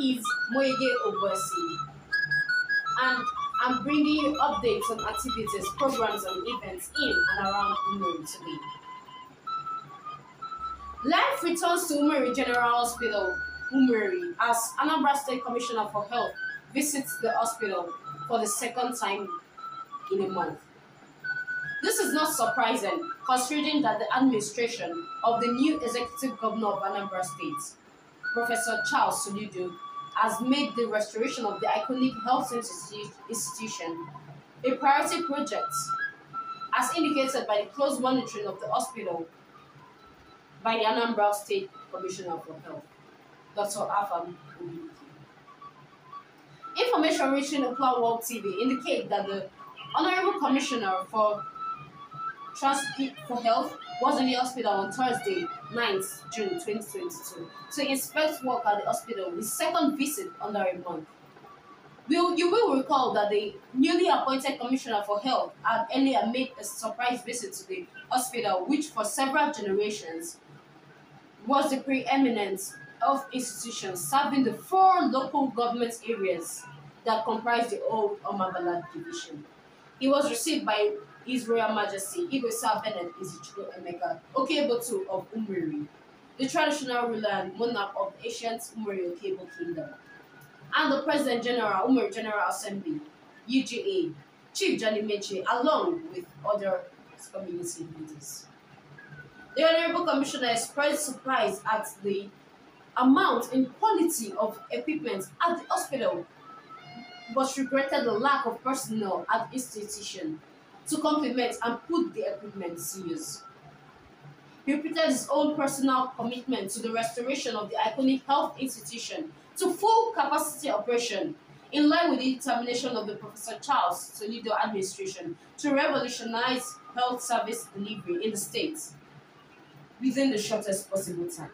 is Moyege Obuesi, and I'm bringing you updates on activities, programs, and events in and around Umueri today. Life returns to Umueri General Hospital, Umueri, as Anambra State Commissioner for Health visits the hospital for the second time in a month. This is not surprising, considering that the administration of the new Executive Governor of Anambra State, Professor Charles Soludo, has made the restoration of the iconic health institution a priority project, as indicated by the close monitoring of the hospital by the Anambra State Commissioner for Health, Dr. Afam Obi. Information reaching Upla World TV indicate that the Honorable Commissioner for Health was in the hospital on Thursday, 9th June 2022, to inspect work at the hospital, his second visit under a month. You will recall that the newly appointed Commissioner for Health had earlier made a surprise visit to the hospital, which for several generations was the preeminent health institution serving the 4 local government areas that comprise the old Omabala division. He was received by His Royal Majesty Igwe Bennett Izichukwu Emeka Okebotu of Umueri, the traditional ruler and monarch of the ancient Umueri Okebo Kingdom, and the President General Umueri General Assembly UGA, Chief Jun'22 Meche, along with other community leaders. The Honorable Commissioner expressed surprise at the amount and quality of equipment at the hospital, but regretted the lack of personnel at the institution to complement and put the equipment to use. He repeated his own personal commitment to the restoration of the iconic health institution to full capacity operation, in line with the determination of the Professor Charles Soludo administration to revolutionize health service delivery in the state within the shortest possible time.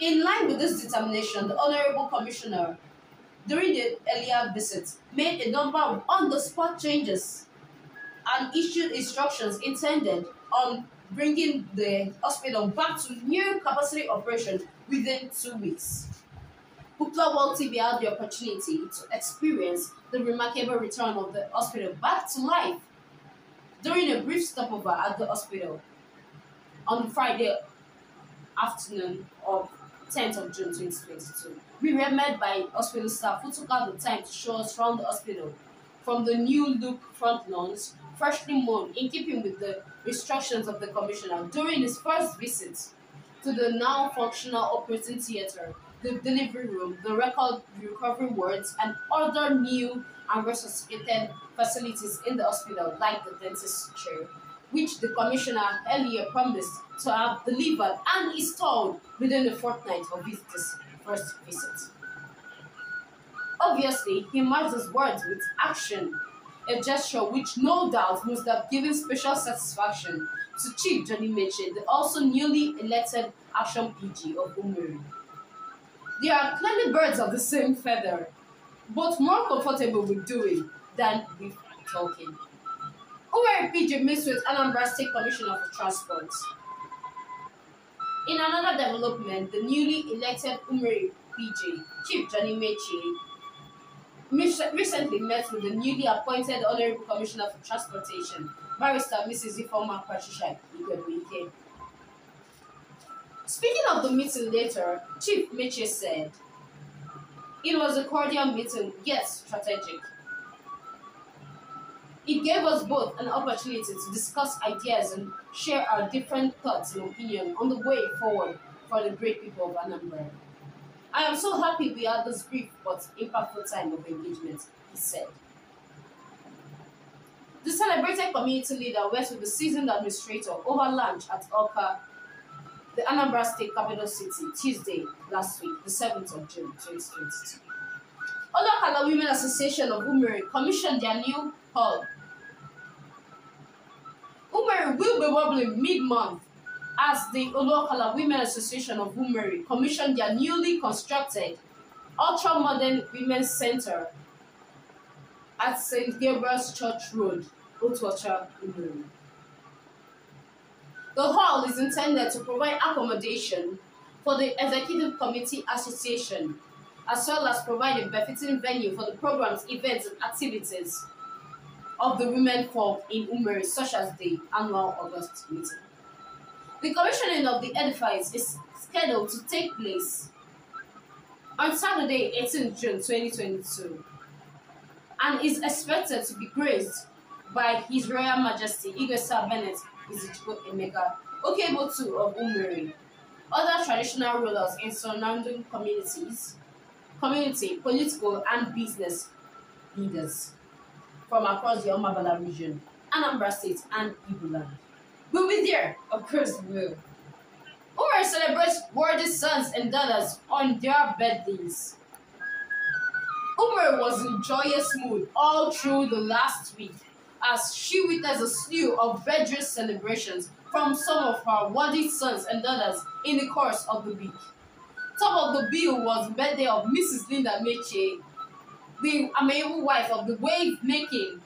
In line with this determination, the Honorable Commissioner, during the earlier visit, made a number of on-the-spot changes and issued instructions intended on bringing the hospital back to new capacity operation within 2 weeks. Upla World TV had the opportunity to experience the remarkable return of the hospital back to life during a brief stopover at the hospital on Friday afternoon of 10th of June 2022. We were met by hospital staff who took out the time to show us around the hospital, from the new look front lawns, freshly mown in keeping with the instructions of the Commissioner during his first visit, to the now functional operating theatre, the delivery room, the record recovery wards, and other new and resuscitated facilities in the hospital, like the dentist chair, which the Commissioner earlier promised to have delivered and installed within a fortnight of his first visit. Obviously, he matched his words with action, a gesture which no doubt must have given special satisfaction to Chief Jun'22 Meche, the also newly elected Action PG of Umueri. They are clearly birds of the same feather, but more comfortable with doing than with talking. Umueri PG meets with Anambra State Commissioner for Transport. In another development, the newly elected Umueri PG, Chief Jun'22 Meche, recently met with the newly appointed Honorable Commissioner for Transportation, Barrister Mrs. Ifeoma Kwashisha Igwebuike. Speaking of the meeting later, Chief Meche said, "It was a cordial meeting, yet strategic. It gave us both an opportunity to discuss ideas and share our different thoughts and opinions on the way forward for the great people of Anambra. I am so happy we had this brief but impactful time of engagement," he said. The celebrated community leader went with the seasoned administrator over lunch at Oka, the Anambra State capital city, Tuesday last week, the 7th of June 2022. Olokala Women Association of Umueri commissioned their new hall. Umueri will be wobbling mid-month as the Olokala Women Association of Umueri commissioned their newly constructed ultra-modern women's center at St. Gabriel's Church Road, Otuocha, Umueri. The hall is intended to provide accommodation for the Executive Committee Association, as well as provide a befitting venue for the programs, events, and activities of the women folk in Umueri, such as the annual August meeting. The commissioning of the edifice is scheduled to take place on Saturday, 18 June 2022, and is expected to be graced by His Royal Majesty Igwe Sir Bennett Izichukwu Emeka Okebo-II of Umueri, other traditional rulers in surrounding community, political and business leaders from across the Omabala region, Anambra State, and Igbo land. We'll be there, of course we will. Umueri celebrates worthy sons and daughters on their birthdays. Umueri was in joyous mood all through the last week as she witnessed a slew of birthday celebrations from some of her worthy sons and daughters in the course of the week. Top of the bill was the birthday of Mrs. Linda Meche, the amiable wife of the wave-making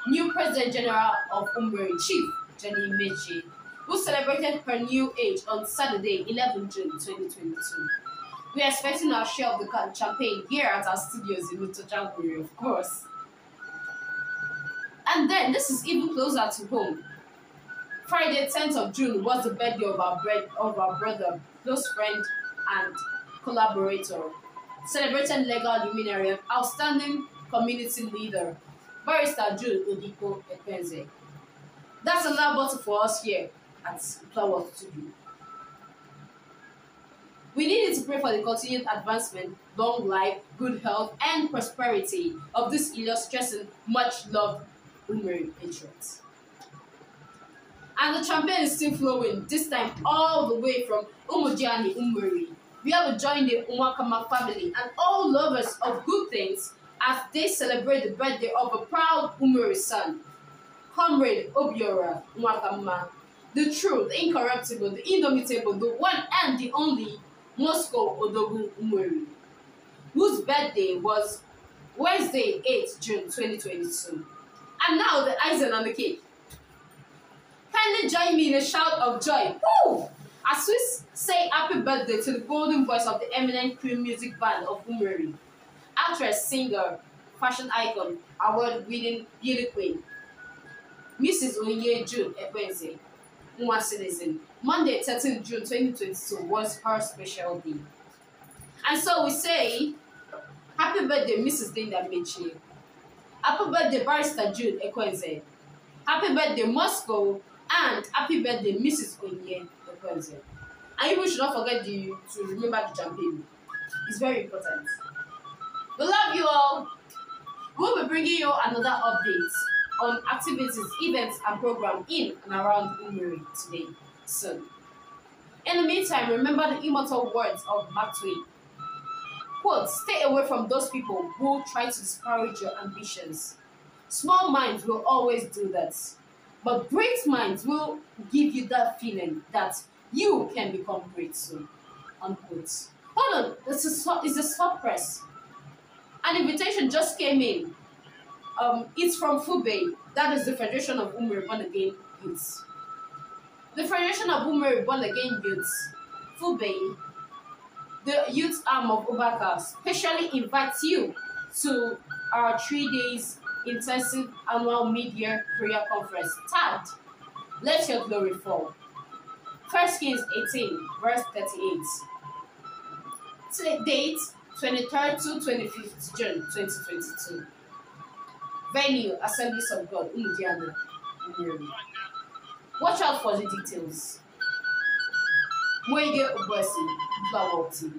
new President General of Umueri, Chief Jenny Meche, who celebrated her new age on Saturday, 11 June 2022. We are expecting our share of the champagne here at our studios in Utojankuri, of course. And then, this is even closer to home. Friday, 10th of June was the birthday of our brother, close friend, and collaborator, celebrated legal luminary and outstanding community leader, Barrister Jun'22 Ekwenze. That's another bottle for us here at Flower Studio. We needed to pray for the continued advancement, long life, good health, and prosperity of this illustrious and much-loved Umueri patriots. And the champagne is still flowing, this time all the way from Umujiani, Umueri. We have joined the Umwakama family and all lovers of good things as they celebrate the birthday of a proud Umueri son, Comrade Obiora Umwakama, the true, the incorruptible, the indomitable, the one and the only Moscow Odogu Umueri, whose birthday was Wednesday, 8 June 2022. And now the icing on the cake. Kindly join me in a shout of joy. Woo! As we say happy birthday to the golden voice of the eminent Cream Music Band of Umueri, actress, singer, fashion icon, award-winning beauty queen, Mrs. Onye June Ekwenze, Nwa citizen. Monday, 13 June 2022 was her special day. And so we say, happy birthday, Mrs. Linda Meche. Happy birthday, Barrister June Ekwenze. Happy birthday, Moscow. And happy birthday, Mrs. Onye Ekwenze. And you should not forget to remember the champagne. It's very important. We love you all. We'll be bringing you another update on activities, events, and programs in and around Umueri today, soon. In the meantime, remember the immortal words of Mark Twain. Quote, stay away from those people who try to discourage your ambitions. Small minds will always do that. But great minds will give you that feeling that you can become great soon. Unquote. Hold on, it's a stop press. An invitation just came in. It's from FUBE, that is the Federation of Umueri Born Again Youths. The Federation of Umueri Born Again Youths, FUBE, the youth arm of Obaka, specially invites you to our 3 days intensive annual mid-year prayer conference tagged Let Your Glory Fall. 1 Kings 18, verse 38. Date 23rd to 25th June 2022. Venue Assemblies of God, Umudiana, Umueri. Watch out for the details. Moige Obosi, Flower TV.